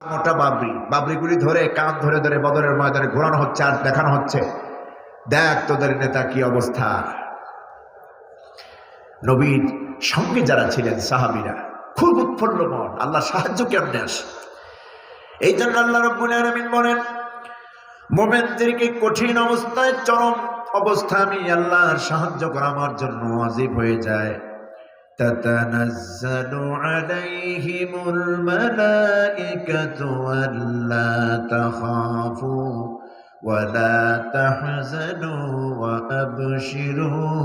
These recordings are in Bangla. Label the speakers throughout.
Speaker 1: মোটা বাবরিগুলি ধরে কান ধরে ধরে বদরের ময়দানে ঘোরানো হচ্ছে আর দেখানো হচ্ছে, দেখ তোদের নেতা কি অবস্থা। নবীর সঙ্গে যারা ছিলেন সাহাবীরা খুব উৎফুল্ল মন, আল্লাহ সাহায্য কেমনে আসে। এই জন্য আল্লাহ রাব্বুল আলামিন বলেন, মুমিনদেরকে কঠিন অবস্থায়, চরম অবস্থা আমি আল্লাহর সাহায্য করা আমার জন্য ওয়াজিব হয়ে যায়। تتنزل عليهم الملائكة ألا تخافوا ولا تحزنوا وأبشروا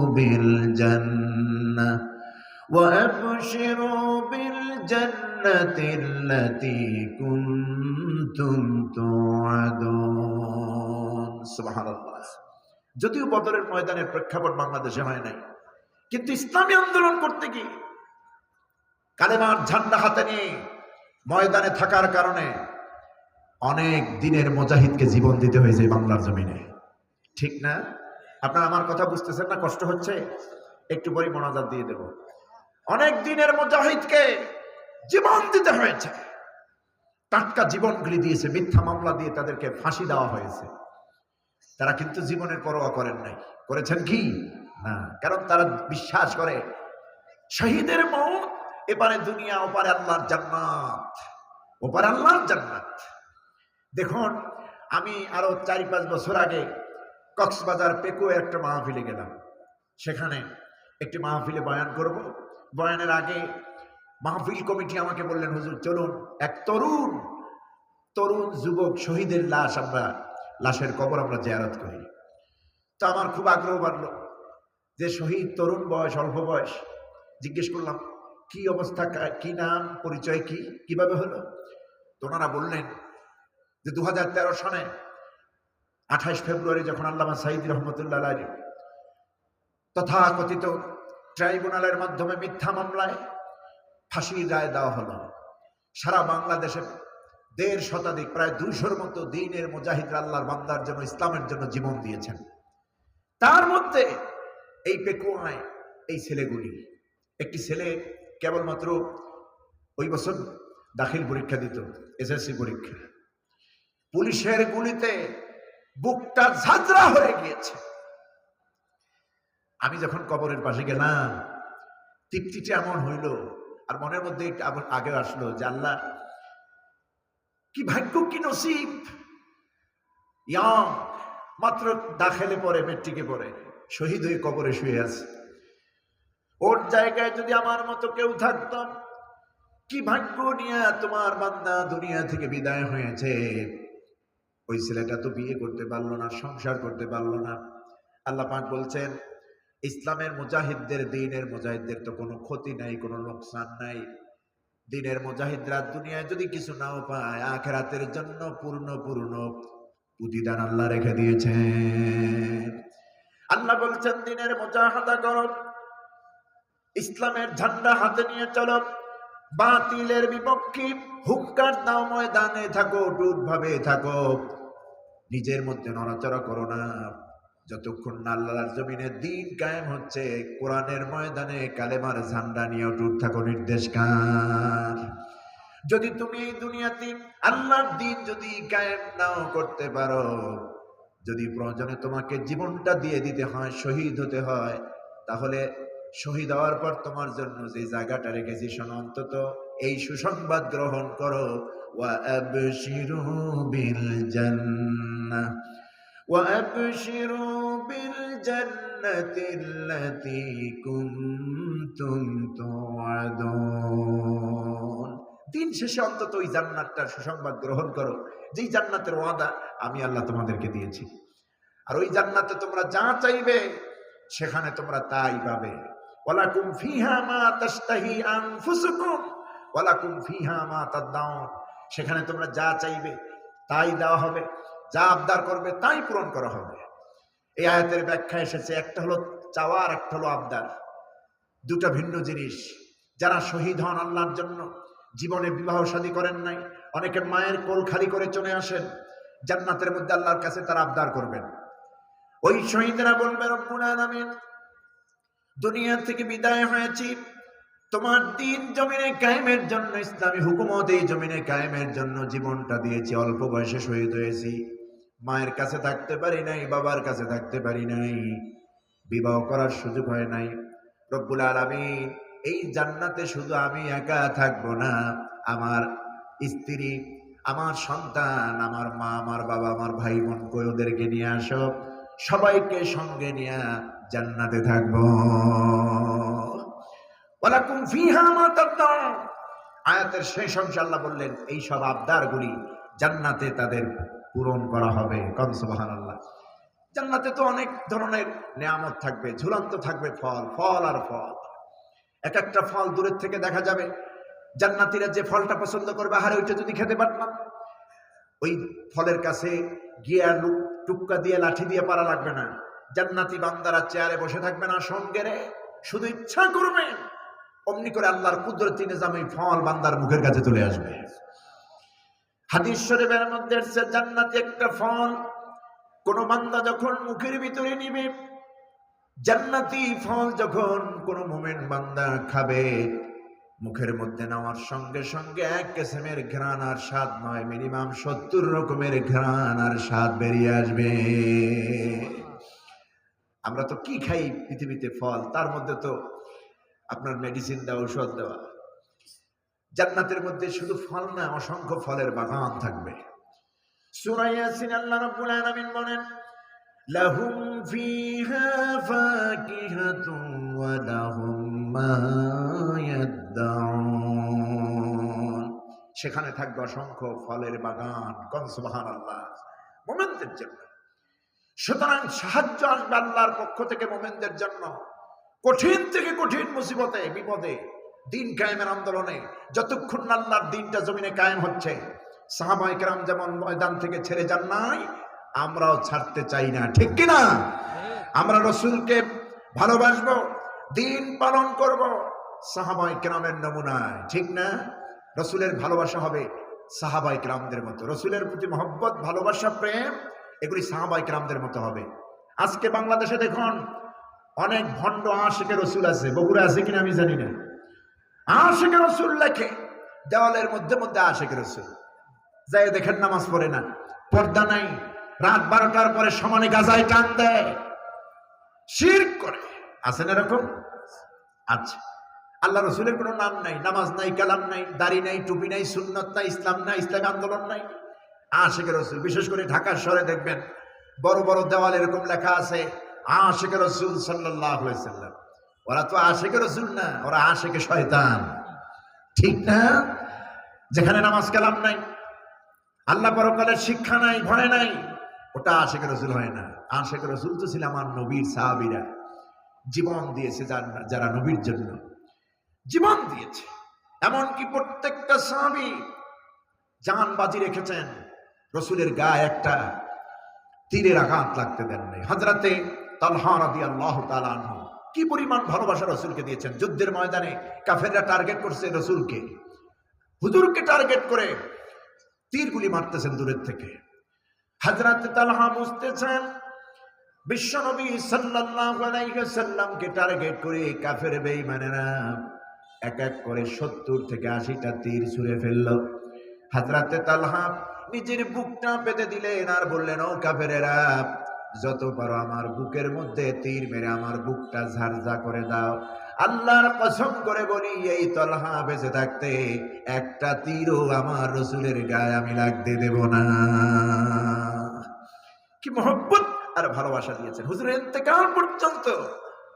Speaker 1: بالجنة التي كنتم توعدون سبحان الله। যদিও বদরের ময়দানের প্রেক্ষাপট বাংলাদেশে হয় নাই, কিন্তু ইসলামী আন্দোলন করতে গিয়ে কালেমার ঝান্ডা হাতে নিয়ে ময়দানে থাকার কারণে অনেক দিনের মুজাহিদকে জীবন দিতে হয়েছে বাংলার জমিনে, ঠিক না? আপনারা আমার কথা বুঝতেছেন না? কষ্ট হচ্ছে? একটু পরে মোনাজাত দিয়ে দেব। অনেক দিনের মুজাহিদকে জীবন দিতে হয়েছে, টাটকা জীবনগুলি দিয়েছে, মিথ্যা মামলা দিয়ে তাদেরকে ফাঁসি দেওয়া হয়েছে। তারা কিন্তু জীবনের পরোয়া করেন নাই। করেছেন কি না? কারণ তারা বিশ্বাস করে শহীদের মৌত এপারে দুনিয়া, ওপারে আল্লাহর জান্নাত, ওপারে আল্লাহর জান্নাত। দেখুন, আমি আরো 4-5 বছর আগে কক্সবাজার পেকো একটা মাহফিলে গেলাম। সেখানে একটি মাহফিলে বয়ান করব। বয়ানের আগে মাহফিল কমিটি আমাকে বললেন, হুজুর চলুন এক তরুণ যুবক শহীদের লাশের কবর আমরা জিয়ারত করি। তো আমার খুব আগ্রহ বাড়লো যে শহীদ তরুণ বয়স, অল্প বয়স। জিজ্ঞেস করলাম কি অবস্থা, কি নাম, পরিচয় কি, কিভাবে হলো? তো ওনারা বললেন যে 2013 সালে 28 ফেব্রুয়ারি যখন আল্লামা সাঈদী রহমতুল্লাহ আলাইহি তথাকথিত ট্রাইব্যুনালের মাধ্যমে মিথ্যা মামলায় ফাঁসির রায় দেওয়া হলো, সারা বাংলাদেশে 1.5 শতাধিক, প্রায় 200-র মতো দ্বীনের মুজাহিদরা আল্লাহর বান্দার জন্য, ইসলামের জন্য জীবন দিয়েছেন। তার মধ্যে এই পেকুয়ায় এই ছেলেগুলি, একটি ছেলে কেবলমাত্র ওই বছর দাখিল পরীক্ষা দিত, এসএসসি পরীক্ষা। পুলিশের গুলিতে বুকটা ঝাঁঝরা হয়ে গিয়েছে। আমি যখন কবরের পাশে গেলাম, তৃপ্তিটা এমন হইল, আর মনের মধ্যে আগে আসলো যে আল্লাহ কি ভাগ্য, কি নসিব, মাত্র দাখিলে পড়ে, মেট্রিকে পড়ে, শহীদ হয়ে কবরে শুয়ে আছে। ওর জায়গায় যদি আমার মতো কেউ থাকতাম, কি ভাগ্য নিয়ে তোমার বান্দা দুনিয়া থেকে বিদায় হয়েছে। ওই ছেলেটা তো বিয়ে করতে পারলো না, সংসার করতে পারলো না। আল্লাহ পাক বলছেন, ইসলামের মুজাহিদদের, দ্বীনের মুজাহিদদের তো কোনো ক্ষতি নাই, কোনো লোকসান নাই। দ্বীনের মুজাহিদরা দুনিয়ায় যদি কিছু নাও পায়, আখিরাতের জন্য পূর্ণ প্রতিদান আল্লাহ রেখে দিয়েছেন। আল্লাহ বলছেন, দ্বীনের মুজাহাদা করো, ইসলামের ঝান্ডা হাতে নিয়ে চলো, বাতিলের বিপক্ষে হুক্কার দাও, ময়দানে থাকো, টুটভাবে থাকো, নিজের মধ্যে নড়াচড়া করো না। যতক্ষণ না আল্লাহর জমিনে দ্বীন কায়েম হচ্ছে, কোরআনের ময়দানে কালেমার ঝান্ডা নিয়ে অটুট থাকো। নির্দেশ কার? যদি তুমি এই দুনিয়াতে আল্লাহর দ্বীন যদি কায়েম নাও করতে পারো, যদি প্রয়োজনে তোমাকে জীবনটা দিয়ে দিতে হয়, শহীদ হতে হয়, তাহলে শহীদ হওয়ার পর তোমার জন্য যে জায়গাটা রেখেছি, শোনো, অন্তত এই সুসংবাদ গ্রহণ করো, وأبشروا بالجنة التي كنتم توعدون। দিন শেষে অন্তত ওই জান্নাতটার সুসংবাদ গ্রহণ করো, যেই জান্নাতের ওয়াদা আমি আল্লাহ তোমাদেরকে দিয়েছি। আর ওই জান্নাতে তোমরা যা চাইবে সেখানে তোমরা তাই পাবে। ওয়ালাকুম ফিহা মা তাশতাহি আনফুসুকুম ওয়ালাকুম ফিহা মা তাদদাউন। সেখানে তোমরা যা চাইবে তাই দেওয়া হবে, যা আবদার করবে তাই পূরণ করা হবে। এই আয়াতের ব্যাখ্যা এসেছে, একটা হলো চাওয়া আর একটা হলো আবদার, দুটা ভিন্ন জিনিস। যারা শহীদ হন আল্লাহর জন্য, জীবনে বিবাহ শাদী করেন নাই, অনেকে মায়ের কোল খালি করে চলে আসেন, জান্নাতের মধ্যে আল্লাহর কাছে তারা আবদার করবেন। ওই শহীদেরা বলবে, রব্বুল আলামিন, দুনিয়া থেকে বিদায় হয়েছি, তোমার দিন জমিনে কায়েমের জন্য, ইসলামী হুকুমত এই জমিনে কায়েমের জন্য জীবনটা দিয়েছি, অল্প বয়সে শহীদ হয়েছি। মায়ের কাছে থাকতে পারি নাই, বাবার কাছে থাকতে পারি নাই, বিবাহ করার সুযোগ হয় নাই। রব্বুল আলামিন এই জান্নাতে শুধু আমি একা থাকবো না, আমার স্ত্রী, আমার সন্তান, আমার মা, আমার বাবা, আমার ভাই বোন কই ওদেরকে নিয়ে আসো, সবাইকে সঙ্গে নিয়ে জান্নাতে থাকবো। ওয়ালাকুম ফিহা মা তাদউন। আয়াতের শেষ অংশে আল্লাহ বললেন এই সব আবদারগুলি জান্নাতে তাদের পূরণ করা হবে। কোন সুবহানাল্লাহ। জান্নাতে তো অনেক ধরনের নিয়ামত থাকবে, ঝুলন্ত থাকবে ফল, ফল আর ফল। এক একটা ফল দূরের থেকে দেখা যাবে। জান্নাতীরা যে ফলটা পছন্দ করবে, আহারে ওইটা যদি খেতে পারতাম। ওই ফলের কাছে গিয়ে আর টুক্কা দিয়ে লাঠি দিয়ে পারা লাগবে না। জান্নাতি বান্দারা চেয়ারে বসে থাকবে না সঙ্গে, শুধু ইচ্ছা করবে অমনি করে আল্লাহর কুদরতি নিজামে ফল বান্দার মুখের কাছে চলে আসবে। হাদিস শরীফের মধ্যে আছে জান্নাতি একটা ফল কোন বান্দা যখন মুখের ভিতরে নিবে, জান্নাতি ফল যখন কোন মুমিন বান্দা খাবে, মুখের মধ্যে নেওয়ার সঙ্গে সঙ্গে এক কিসিমের ঘ্রাণ আর স্বাদ নয়, মিনিমাম 70 রকমের ঘ্রাণ আর স্বাদ বেরিয়ে আসবে। আমরা তো কি খাই পৃথিবীতে ফল, তার মধ্যে তো আপনার মেডিসিন দেওয়া, ঔষধ দেওয়া। জান্নাতের মধ্যে শুধু ফল না, অসংখ্য ফলের বাগান থাকবে। সূরা ইয়াসিন আল্লাহ রাব্বুল আলামিন বলেন লাহুম ফিহা ফাকিহাতুন ওয়া লাহুম মা ইয়াদউন। সেখানে থাকবে অসংখ্য ফলের বাগান। কোন সুবহানাল্লাহ। মুমিনদের জন্য সুতরাং সাহায্য আসবে আল্লাহর পক্ষ থেকে মুমিনদের জন্য। কঠিন থেকে কঠিন মুসিবতে, বিপদে, দিন কায়েমের আন্দোলনে, যতক্ষণ আল্লাহর দিনটা জমিনে কায়েম হচ্ছে, সাহাবায়ে কেরাম যেমন ময়দান থেকে ছেড়ে যান নাই, আমরাও ছাড়তে চাই না। ঠিক কিনা? আমরা রাসূলকে ভালোবাসবো, দিন পালন করব সাহাবায়ে কেরামের নমুনায়। ঠিক না? রাসূলের ভালোবাসা হবে সাহাবায়ে কেরামদের মতো। রাসূলের প্রতি মহব্বত, ভালোবাসা, প্রেম এগুলি সাহাবায়ে কেরামদের মতো হবে। আজকে বাংলাদেশে দেখুন অনেক ভণ্ড আশিকে রসুল আছে, বগুড়া আছে কিনা আমি জানি না। আশিকে রসুল লেখে দেওয়ালের মধ্যে মধ্যে, আশিকে রসুল যাই দেখেন নামাজ পড়ে না, পর্দা নাই, রাত 12টার পরে সমানে গাজায় টান দেয়, শিরক করে। আছেন এরকম? আচ্ছা, আল্লাহ রসুলের কোনো নাম নাই, নামাজ নাই, কালাম নাই, দাড়ি নাই, টুপি নাই, সুন্নত নাই, ইসলাম নাই, ইসলামী আন্দোলন নাই। আশিকে রসুল, বিশেষ করে ঢাকার শহরে দেখবেন বড় বড় দেওয়াল এরকম লেখা আছে আশিকে রাসূল সাল্লাল্লাহু আলাইহি ওয়াসাল্লাম। ওরা তো আশিকে রাসূল না, ওরা আশিকে শয়তান। ঠিক না? যেখানে নামাজ কালাম নাই, আল্লাহ পরকালের শিক্ষা নাই, ভয় নাই, ওটা আশিকে রাসূল হয় না। আশিকে রাসূল তো ছিল আমার নবীর সাহাবীরা, জীবন দিয়েছে যারা নবীর জন্য জীবন দিয়েছে। এমনকি প্রত্যেকটা সাহাবী জান বাজি রেখেছেন, রাসূলের গায়ে একটা তীরের আঘাত লাগতে দেন নাই। হযরতে তালহা রাদিয়াল্লাহু তাআলা আনহু কি পরিমাণ ভালোবাসা রাসূলকে দিয়েছেন। যুদ্ধের ময়দানে কাফেররা টার্গেট করছে রাসূলকে, হুজুরকে টার্গেট করে তীরগুলি মারতেছেন দূরের থেকে। হযরতে তালহা বুঝতেছেন বিশ্বনবী সাল্লাল্লাহু আলাইহি ওয়াসাল্লামকে টার্গেট করে কাফের বেঈমানেরা এক এক করে 70 থেকে 80টা তীর ছুঁড়ে ফেলল। হযরতে তালহা নিজের বুকটা পেতে দিলেন আর বললেন, ও কাফেরেরা, যত পারো আমার বুকের মধ্যে তীর মেরে আমার বুকটা ঝারঝা করে দাও। আল্লাহর কসম করে বলি, এই তালহা বেঁচে থাকতে একটা তীরও আমার রাসূলের গায়ে আমি লাগতে দেব না। কি মহব্বত আর ভালোবাসা দিয়েছেন। হুজুরের ইন্তেকাল পর্যন্ত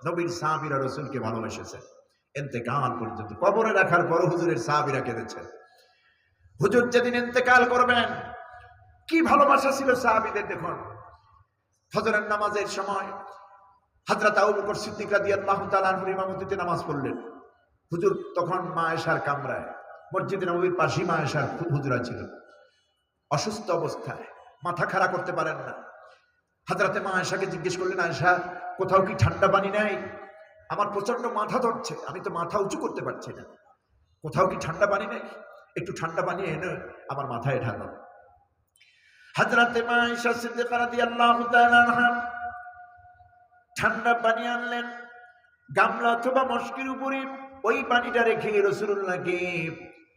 Speaker 1: নবীর সাহাবীরা রাসূলকে ভালোবেসেছেন। ইন্তেকাল পর্যন্ত, কবরে রাখার পর হুজুরের সাহাবীরা কেঁদেছেন। হুজুর যেদিন ইন্তেকাল করবেন, কি ভালোবাসা ছিল সাহাবীদের দেখুন। ফজরের নামাজের সময় হযরত আবু বকর সিদ্দিক রাদিয়াল্লাহু তাআলা আনহুর ইমামতিতে নামাজ পড়লেন। হুজুর তখন মা আয়েশার কামরায়, মসজিদে নববীর পাশেই মা আয়েশার হুজুরা ছিল, অসুস্থ অবস্থায়, মাথা খাড়া করতে পারেন না। হযরতে মা আয়েশাকে জিজ্ঞেস করলেন, আয়েশা, কোথাও কি ঠান্ডা পানি নাই? আমার প্রচন্ড মাথা ধরছে, আমি তো মাথা উঁচু করতে পারছি না, কোথাও কি ঠান্ডা পানি নেই? একটু ঠান্ডা পানি এনে আমার মাথায় ঢালো। হযরতে মা আয়েশা সিদ্দিকা রাদিয়াল্লাহু তাআলা আনহা ঠান্ডা পানি আনলেন, গামলা অথবা মশকির উপরে ওই পানিটা রেখে রাসূলুল্লাহকে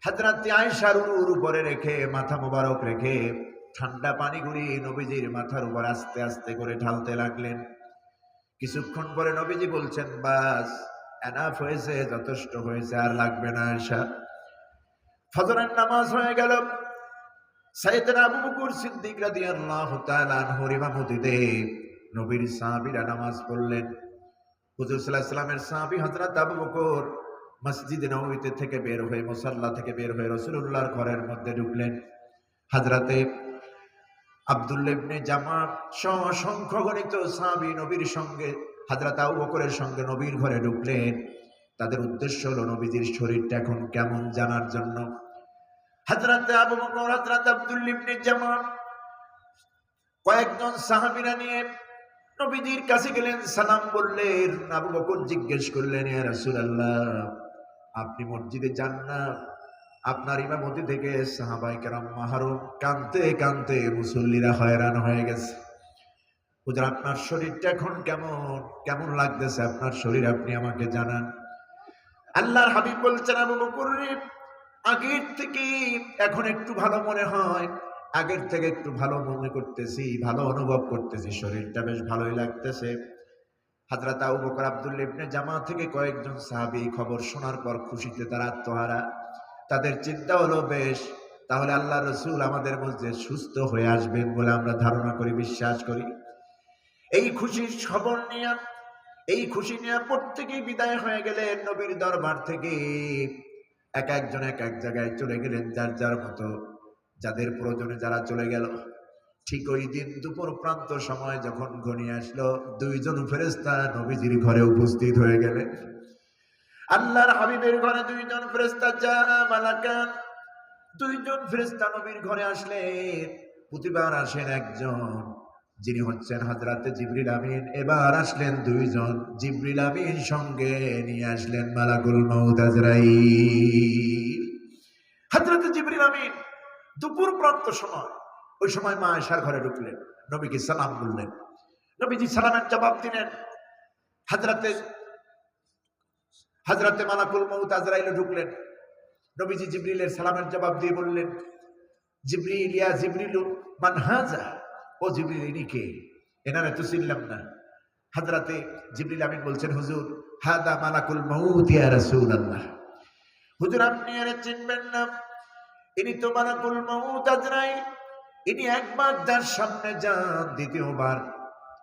Speaker 1: হযরত আয়েশার উরুর উপরে রেখে, মাথা মোবারক রেখে ঠান্ডা পানিগুলি নবীজির মাথার উপর আস্তে আস্তে করে ঢালতে লাগলেন। কিছুক্ষণ পরে নবীজি বলছেন, বাস, এনাফ হয়েছে, যথেষ্ট হয়েছে, আর লাগবে না আয়েশা। ফজরের নামাজ হয়ে গেল। সাইয়েদনা আবু বকর সিদ্দিক রাদিয়াল্লাহু তাআলা আনহুর ইমামতিতে নবীর সাহাবীরা নামাজ পড়লেন। হুজুর সাল্লাল্লাহু আলাইহি ওয়াসাল্লামের সাহাবী হযরত আবু বকর মসজিদে নববীতে থেকে বের হয়ে, মুসাল্লা থেকে বের হয়ে রাসূলুল্লাহর ঘরের মধ্যে ঢুকলেন। হযরতে আব্দুল্লাহ ইবনে জামা সহ অসংখ্য গণিত সাহাবী নবীর সঙ্গে, হযরত আবু বকরের সঙ্গে নবীর ঘরে ঢুকলেন। তাদের উদ্দেশ্য হলো নবীজির শরীরটা এখন কেমন জানার জন্য। হযরত আবু বকর, হযরত আব্দুল্লাহ ইবনে জামা কয়েকজন সাহাবীরা নিয়ে নবীজির কাছে গেলেন, সালাম বললেন। আবু বকর জিজ্ঞেস করলেন, ইয়া রাসূলুল্লাহ, আপনি মসজিদে যান না? আপনার ইমামতি থেকে সাহাবায়ে কেরাম মাহরুম, কাঁদতে কাঁদতে মুসল্লিরা হয়রান হয়ে গেছে। হুজুর, আপনার শরীরটা এখন কেমন লাগতেছে? আপনার শরীর আপনি আমাকে জানান। আল্লাহর হাবিব বলছেন, আবু বকর রে, আগের থেকে এখন একটু ভালো মনে হয়, আগের থেকে একটু ভালো মনে করতেছি, ভালো অনুভব করতেছি, শরীরটা বেশ ভালোই লাগতেছে। হযরত আবু বকর, আব্দুল্লাহ ইবনে জামা থেকে কয়েকজন সাহাবী খবর শোনার পর খুশিতে তারা আত্মহারা। তাদের চিন্তা হলো, বেশ, তাহলে আল্লাহ রাসূল আমাদের মধ্যে সুস্থ হয়ে আসবেন বলে আমরা ধারণা করি, বিশ্বাস করি। এই খুশির খবর নিয়ে, এই খুশি নিয়ে প্রত্যেকেই বিদায় হয়ে গেলেন নবীর দরবার থেকে। এক একজন এক এক জায়গায় চলে গেলেন, যার যার মতো, যাদের প্রয়োজনে যারা চলে গেল। ঠিক ওই দিন দুপুর প্রান্ত সময় যখন ঘনিয়ে আসলো, দুইজন ফেরেশতা নবীজির ঘরে উপস্থিত হয়ে গেলেন। আল্লাহর হাবিবের ঘরে দুইজন ফেরেশতা, যা মালাকান, দুইজন ফেরেশতা নবীর ঘরে আসলেন। প্রতিবার আসেন একজন, যিনি হচ্ছেন হযরত জিবরিল আমিন। এবার আসলেন দুইজন, জিবরিল আমিন সঙ্গে নিয়ে আসলেন মালাকুল মউত আজরাইল। হযরত জিবরিল আমিন দুপুর প্রান্ত সময়, ওই সময় মা আয়েশার ঘরে ঢুকলেন, নবীকে সালাম বললেন। নবীজি সালামের জবাব দিলেন। হযরতে মালাকুল মউত আজরাইল ঢুকলেন। নবীজি জিবরিলের সালামের জবাব দিয়ে বললেন, জিবরিল, ইয়া জিবরিল, মান হাযা? ও জিবরিল, ইনি কে? এনারে তো চিনলাম না। হযরতে জিবরিল আমিন বলছেন, হুজুর, হাদা মালাকুল মউত ইয়া রাসূলুল্লাহ। হুজুর, আপনি এর চিনবেন না, ইনি তো মালাকুল মউত আজরাইল। ইনি একবার যার সামনে যান, দ্বিতীয়বার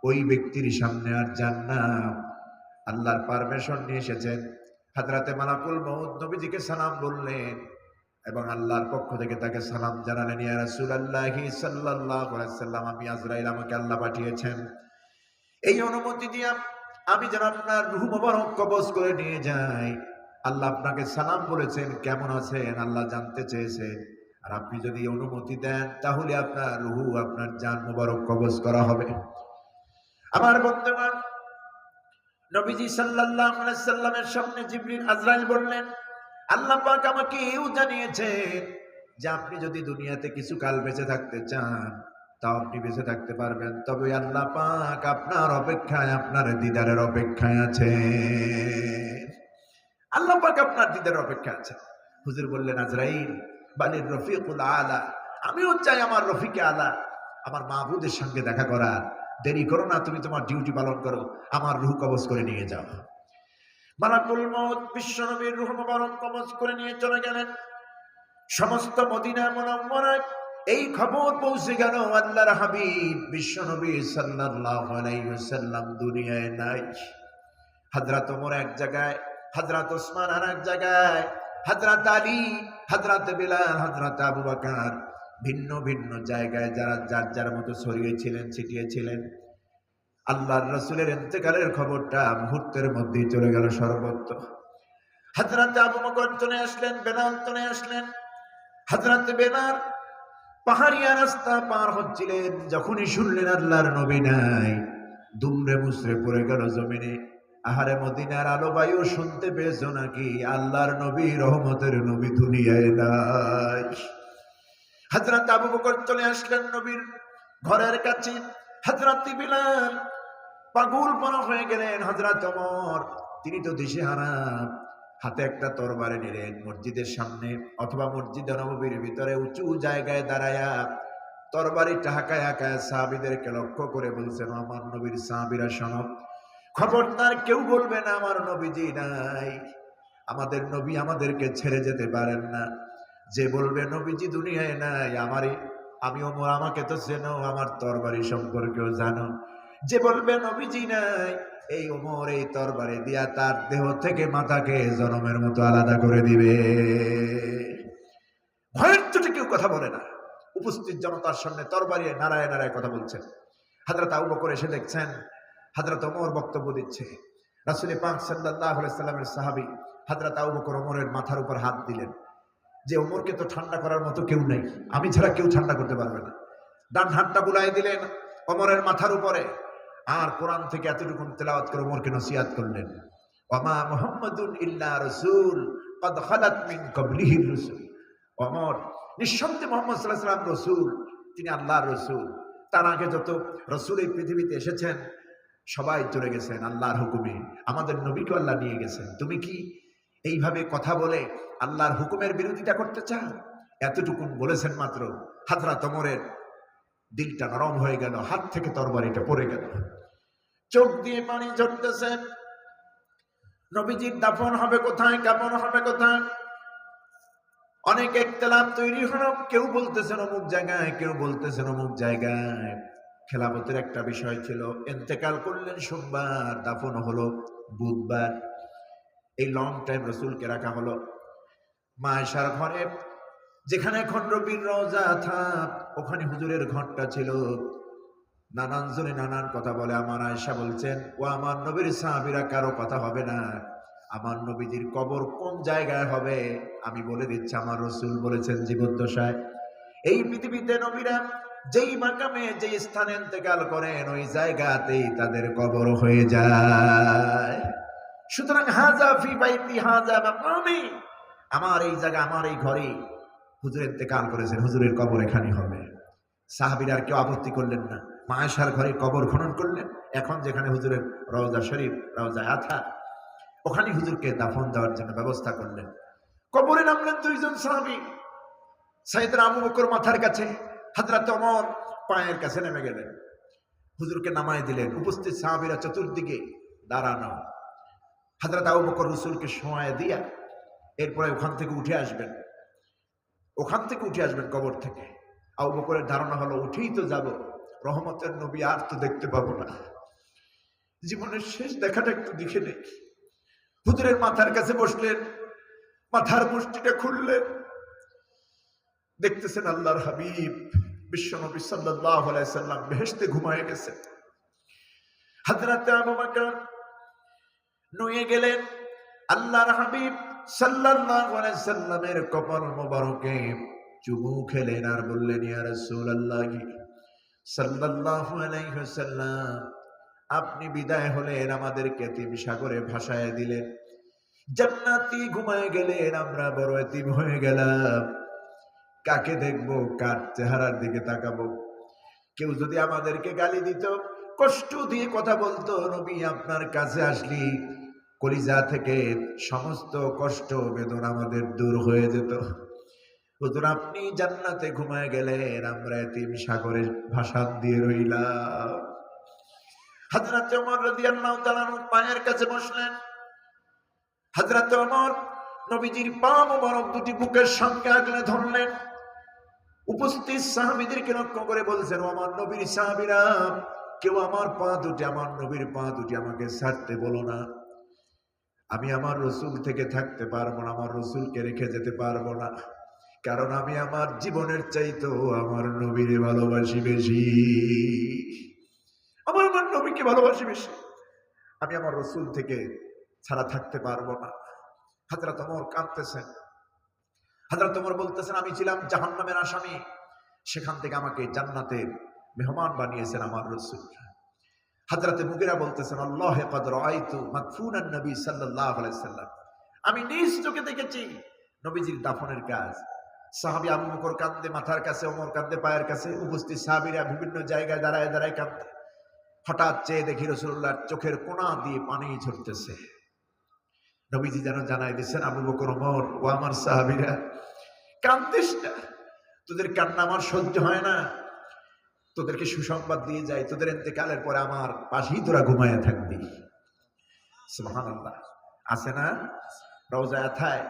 Speaker 1: ওই ব্যক্তির সামনে আর যান না। আল্লাহর পারমিশন নিয়ে এসেছেন। হযরতে মালাকুল মউত নবীজিকে সালাম বললেন এবং আল্লাহর পক্ষ থেকে তাকে সালাম জানালেন, ইয়া রাসূলুল্লাহ সাল্লাল্লাহু আলাইহি ওয়াসাল্লাম, আমি আজরাইল, আমাকে আল্লাহ পাঠিয়েছেন এই অনুমতি দিয়ে আমি যেন আপনার রূহ মোবারক কবজ করে নিয়ে যাই। আল্লাহ আপনাকে সালাম বলেছেন, কেমন আছেন আল্লাহ জানতে চেয়েছেন। আর আপনি যদি অনুমতি দেন, তাহলে আপনার রূহ, আপনার জান মোবারক কবজ করা হবে। আমার বন্ধুগণ, নবীজি সাল্লাল্লাহু আলাইহি সাল্লামের সামনে জিবরিল আজরাইল বললেন, আল্লাহ পাক আমাকে এও জানিয়েছেন যে আপনি যদি দুনিয়াতে কিছু কাল বেঁচে থাকতে চান, তাও আপনি বেঁচে থাকতে পারবেন, তবে আল্লাহ পাক আপনার অপেক্ষায়, আপনার দিদারের অপেক্ষায় আছে। আল্লাহ পাক আপনার দিদারের অপেক্ষায় আছে। হুজুর বললেন, আজরাইল, বালির রফিকুল আলা, আমিও চাই আমার রফিকে আলা, আমার মাহবুদের সঙ্গে দেখা করার। দেরি করো না, তুমি তোমার ডিউটি পালন করো, আমার রূহ কবজ করে নিয়ে যাও। মালাকুল মউত বিশ্বনবীর রূহ মুবারক কবজ করে নিয়ে চলে গেলেন। সমস্ত মদিনা মুনাওয়ারায় এই খবর পৌঁছে গেল, আল্লাহর হাবিব বিশ্বনবী সাল্লাল্লাহু আলাইহি ওয়াসাল্লাম দুনিয়ায় নাই। হযরত ওমর এক জায়গায়, হযরত ওসমান আর এক জায়গায়, হযরত আলী, হযরত বিলাল, হযরত আবু বকর ভিন্ন ভিন্ন জায়গায় যারা যার যার মতো ছড়িয়েছিলেন, ছিটিয়েছিলেন। আল্লাহর রাসূলের ইন্তেকালের খবরটা মুহূর্তের মধ্যেই চলে গেল সর্বত্র। হযরত আবু বকর চলে আসলেন, বেলাল চলে আসলেন। হযরত বেলাল পাহাড়িয়া রাস্তা পার হচ্ছিলেন, যখনই শুনলেন আল্লাহর নবী নাই, দুমড়ে মুচড়ে পড়ে গেল জমিনে। আহারে, মদিনার আলো বায়ু শুনতে পেয়েছো নাকি? আল্লাহর নবী, রহমতের নবী দুনিয়ায় নাই। হযরত আবু বকর চলে আসলেন নবীর ঘরের কাছে। হযরত বিলাল পাগল পরা হয়ে গেলেন। হযরত ওমর, তিনি তো দিশেহারা, হাতে একটা তরবারি নিলেন, মসজিদের সামনে অথবা মসজিদ নববীর ভিতরে উঁচু জায়গায় দাঁড়ায়া তরবারিটা হাঁকায় হাঁকায় সাহাবীদেরকে লক্ষ্য করে বলছেন, আমার নবীর সাহাবীরা শোনো, খবরদার কেউ বলবে না আমার নবীজি নাই, আমাদের নবী আমাদেরকে ছেড়ে যেতে পারেন না। যে বলবে নবীজি দুনিয়ায় নাই, আমি ওমর, আমাকে তো চেনো, আমার তরবারি সম্পর্কেও জানো, যে বলবে নবীজি নাই, এই ওমর এই তরবারি দিয়া তার দেহ থেকে মাথাকে জনমের মতো আলাদা করে দিবে। ভয়ের চোটে কেউ কথা বলে না। উপস্থিত জনতার সামনে তরবারি নাড়ায় নাড়ায় কথা বলছেন। হযরত আবু বকর এসে দেখছেন হযরত ওমর বক্তব্য দিচ্ছে। রাসূল পাক সাল্লাল্লাহু আলাইহি সাল্লামের সাহাবী হযরত আবু বকর ওমরের মাথার উপর হাত দিলেন, যে ওমরকে তো ঠান্ডা করার মতো কেউ নেই, আমি ছাড়া কেউ ঠান্ডা করতে পারবে না। ডান হাতটা বুলাই দিলেন ওমরের মাথার উপরে, আর কোরআন থেকে এতটুকু তেলাওয়াত করে ওমরকে নসিহত করলেন, ওমা মুহাম্মাদুন ইল্লা রাসূল ক্বাদ খালাত মিন ক্বাবলিহির রাসূল। ওমর, নিঃসন্দেহে মুহাম্মদ সাল্লাল্লাহু আলাইহি ওয়াসাল্লাম রাসূল, তিনি আল্লাহর রাসূল। তার আগে যত রাসূল এই পৃথিবীতে এসেছেন সবাই চলে গেছেন আল্লাহর হুকুমে, আমাদের নবীকে আল্লাহ নিয়ে গেছেন। তুমি কি এইভাবে কথা বলে আল্লাহর হুকুমের বিরোধিতা করতে চাও? এতটুকু বলেছেন মাত্র, হযরত ওমরের দিলটা নরম হয়ে গেল, হাত থেকে তরবারিটা পড়ে গেল, চোখ দিয়ে পানি ঝরতেছে। নবীজির দাফন হবে কোথায়, কাফন হবে কোথায়? অনেক ইখতিলাফ তৈরি হলো, কেউ বলতেছেন অমুক জায়গায়, কেউ বলতেছেন অমুক জায়গায়। খেলাফতের একটা বিষয় ছিল, ইন্তেকাল করলেন সোমবার, দাফন হলো বুধবার। এই লং টাইম রাসূলকে রাখা হলো মা আয়েশার ঘরে, যেখানে এখন নবীর রওজা থাক, ওখানে হুজুরের ঘরটা ছিল। নানান জনে নানান কথা বলে। আমার আয়েশা বলছেন, ও আমার নবীর সাহাবীরা কারো কথা হবে না, আমার নবীজির কবর কোন জায়গায় হবে আমি বলে দিচ্ছি, আমার রাসূল বলেছেন জীবদ্দশায় এই পৃথিবীতে নবীরা যেই মাকামে যেই স্থানে ইন্তেকাল করেন ওই জায়গাতেই তাদের কবর হয়ে যায়। সুতরাং হাজা ফি বাইতি হাজা মাকামি, আমার এই জায়গা, আমার এই ঘরে হুজুর ইন্তেকাল করেছেন, হুজুরের কবর এখানে হবে। সাহাবীরা আর কেউ আপত্তি করলেন না, মা আয়েশার ঘরে কবর খনন করলেন। এখন যেখানে হুজুরের রওজা শরীফ, রওজা আথা, ওখানে হুজুরকে দাফন দেওয়ার জন্য ব্যবস্থা করলেন। কবরে নামলেন দুইজন সাহাবী, সাইয়েদনা আবু বকর মাথার কাছে, হযরত ওমর পায়ের কাছে নেমে গেলেন, হুজুরকে নামায় দিলেন। উপস্থিত সাহাবীরা চতুর্দিকে দাঁড়ানো। হযরত আবু বকর রাসূলকে শোয়ায় দিয়া এরপরে ওখান থেকে উঠে আসবেন, ওখান থেকে উঠে আসবেন কবর থেকে। আবু বকরের ধারণা হলো উঠেই তো যাব, রহমতের নবী আর তো দেখতে পাবো না, জীবনের শেষ দেখাটা একটু দেখে নেই। হুজুরের মাথার কাছে বসলেন, মাথার মুষ্টিটা খুললেন, দেখতেছেন আল্লাহর হাবিব বিশ্বনবী সাল্লাল্লাহু আলাইহি সাল্লাম বেহেশতে ঘুমায়ে গেছেন। হযরত আবু বকর নুয়ে গেলেন, আল্লাহর হাবিব সাল্লাল্লাহু আলাইহি সাল্লামের কপাল মোবারকে চুমু খেলেন আর বললেন, ইয়া রাসূলুল্লাহ সাল্লাল্লাহু আলাইহি ওয়াসাল্লাম, আপনি বিদায় হলেন, আমাদেরকে এতিম সাগরে ভাসায় দিলেন, জান্নাতি ঘুমায় গেলেন, আমরা বড় এতিম হয়ে গেলাম, কাকে দেখবো, কার চেহারার দিকে তাকাবো? কেউ যদি আমাদেরকে গালি দিত, কষ্ট দিয়ে কথা বলতো, নবী আপনার কাছে আসলি কলিজা থেকে সমস্ত কষ্ট বেদনা আমাদের দূর হয়ে যেত। হুজুর আপনি জান্নাতে ঘুমায় গেলেন, আমরা এতিম সাগরে ভাসান দিয়ে রইলাম। হযরত ওমর রাদিয়াল্লাহু তাআলা পায়ের কাছে বসলেন। হযরত ওমর নবীজির পা মোবারক দুটি বুকের সঙ্গে আগলে ধরলেন। উপস্থিত সাহাবীদেরকে লক্ষ্য করে বলছেন, ও আমার নবীর সাহাবীরা, কেউ আমার পা দুটি, আমার নবীর পা দুটি আমাকে ছাড়তে বলো না, আমি আমার রাসূল থেকে থাকতে পারবো না, আমার রাসূলকে রেখে যেতে পারবো না, কারণ আমি আমার জীবনের চাইতেও আমার নবীর ভালোবাসি বেশি, আমার নবীকে ভালোবাসি বেশি, আমি আমার রাসূল থেকে ছাড়া থাকতে পারবো না। হযরত ওমর কাঁদতেছেন। হযরত ওমর বলতেছেন, আমি ছিলাম জাহান্নামের আসামি, সেখান থেকে আমাকে জান্নাতের মেহমান বানিয়েছেন আমার রাসূল। হযরত মুগীরা বলতেছেন, আল্লাহ ক্বাদ রাআইতু মাদফুনান নবী সাল্লাল্লাহু আলাইহি সাল্লাম, আমি নিজ চোখে দেখেছি নবীজির দাফনের কাজ। সাহাবী আবু বকর কাঁদে মাথার কাছে, ওমর কাঁদে পায়ের কাছে, উপস্থিত সাহাবীরা বিভিন্ন জায়গায় দাঁড়ায় দাঁড়ায় কাঁদে। হঠাৎ চেয়ে দেখি রাসূলুল্লাহর চোখের কোণা দিয়ে পানি ঝরতেছে। নবীজি যেন জানাই দিচ্ছেন, আবু বকর, ওমর, ও আমার সাহাবীরা, কান্দিস না, তোদের কান্না আমার সহ্য হয় না। তোদেরকে সুসংবাদ দিয়ে যাই, তোদের ইন্তেকালের পরে আমার পাশেই তোরা ঘুমাইয়া থাকবি। সুবহানাল্লাহ। আছে না? রওজা আথায়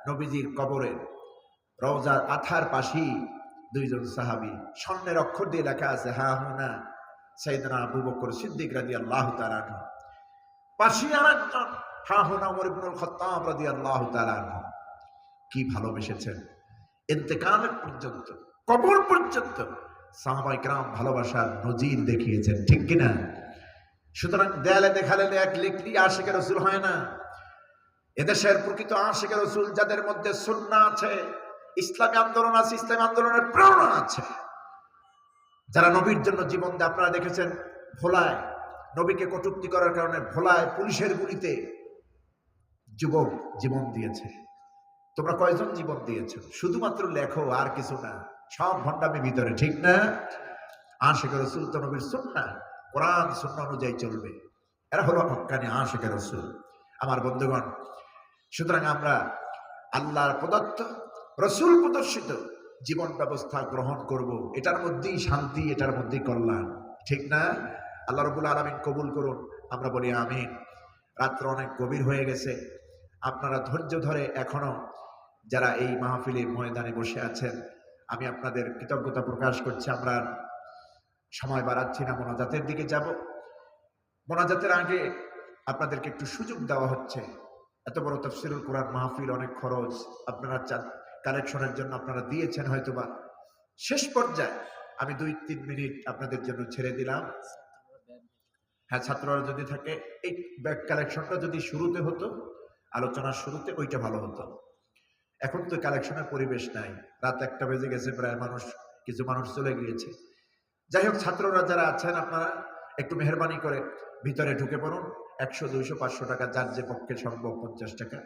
Speaker 1: নবীজির কবরের রওজা আথার পাশেই দুইজন সাহাবী, স্বর্ণের অক্ষর দিয়ে লেখা আছে, হা হুনা সাইয়েদনা আবু বকর সিদ্দিক রাদিয়াল্লাহু তাআলা আনহু, পাশেই আরেকজন, হা হুনা ওমর ইবনুল খাত্তাব রাদিয়াল্লাহু তাআলা আনহু। কি ভালোবেসেছেন! ইন্তেকালের পর্যন্ত, কবর পর্যন্ত সাহাবায়ে কেরাম ভালোবাসার নজির দেখিয়েছেন, ঠিক কিনা? সুতরাং দেয়ালে দেখালে এক লিখলি আশিকে রাসূল হয় না। এদেশের প্রকৃত আশিকে রাসূল যাদের মধ্যে সুন্নাহ আছে, ইসলামী আন্দোলন আছে, ইসলামী আন্দোলনের প্রেরণা আছে, যারা নবীর জন্য জীবন দেয়। আপনারা দেখেছেন ভোলায় নবীকে কটূক্তি করার কারণে ভোলায় পুলিশের গুলিতে যুবক জীবন দিয়েছে। তোমরা কয়জন জীবন দিয়েছো? শুধুমাত্র লেখো, আর কিছু না, সব ভণ্ডামি ভিতরে, ঠিক না? আশিকে রাসূল তো নবীর সুন্নাহ, কোরআন সুন্নাহ অনুযায়ী চলবে, এরা হলো হক্কানি আশিকে রাসূল। আমার বন্ধুগণ, সুতরাং আমরা আল্লাহর প্রদত্ত, রসূল প্রদর্শিত জীবন ব্যবস্থা গ্রহণ করব। এটার মধ্যেই শান্তি, এটার মধ্যেই কল্যাণ, ঠিক না? আল্লাহ রাব্বুল আলামিন কবুল করুন, আমরা বলি আমিন। রাত্র অনেক গভীর হয়ে গেছে, আপনারা ধৈর্য ধরে এখনো যারা এই মাহফিলের ময়দানে বসে আছেন, আমি আপনাদের কৃতজ্ঞতা প্রকাশ করছি। আমরা সময় বাড়াচ্ছি না, মোনাজাতের দিকে যাব। মোনাজাতের আগে আপনাদেরকে একটু সুযোগ দেওয়া হচ্ছে। এত বড় তাফসীরুল কোরআন মাহফিল, অনেক খরচ, আপনারা কালেকশনের জন্য আপনারা দিয়েছেন হয়তোবা। শেষ পর্যায়ে আমি 2-3 মিনিট আপনাদের জন্য ছেড়ে দিলাম। হ্যাঁ, ছাত্ররা যদি থাকে, এই ব্যাগ কালেকশনটা যদি শুরুতে হতো, আলোচনার শুরুতে, ওইটা ভালো হতো। এখন তো কালেকশনের পরিবেশ নাই, রাত 1টা বেজে গেছে প্রায়, কিছু মানুষ চলে গিয়েছে। যাই হোক, ছাত্ররা যারা আছেন আপনারা একটু মেহরবানি করে ভিতরে ঢুকে পড়ুন। 100, 200, 500 টাকা, যার যে পক্ষে সম্ভব 50 টাকা,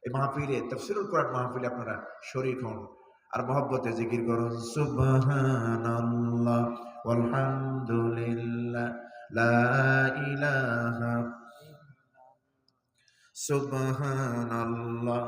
Speaker 1: এই মাহফিলে, তাফসীরুল কোরআন মাহফিলে আপনারা শরীক হন আর মহব্বতে জিকির করুন, সুবহানাল্লাহ ওয়ালহামদুলিল্লাহ লা ইলাহা, সুবহানাল্লাহ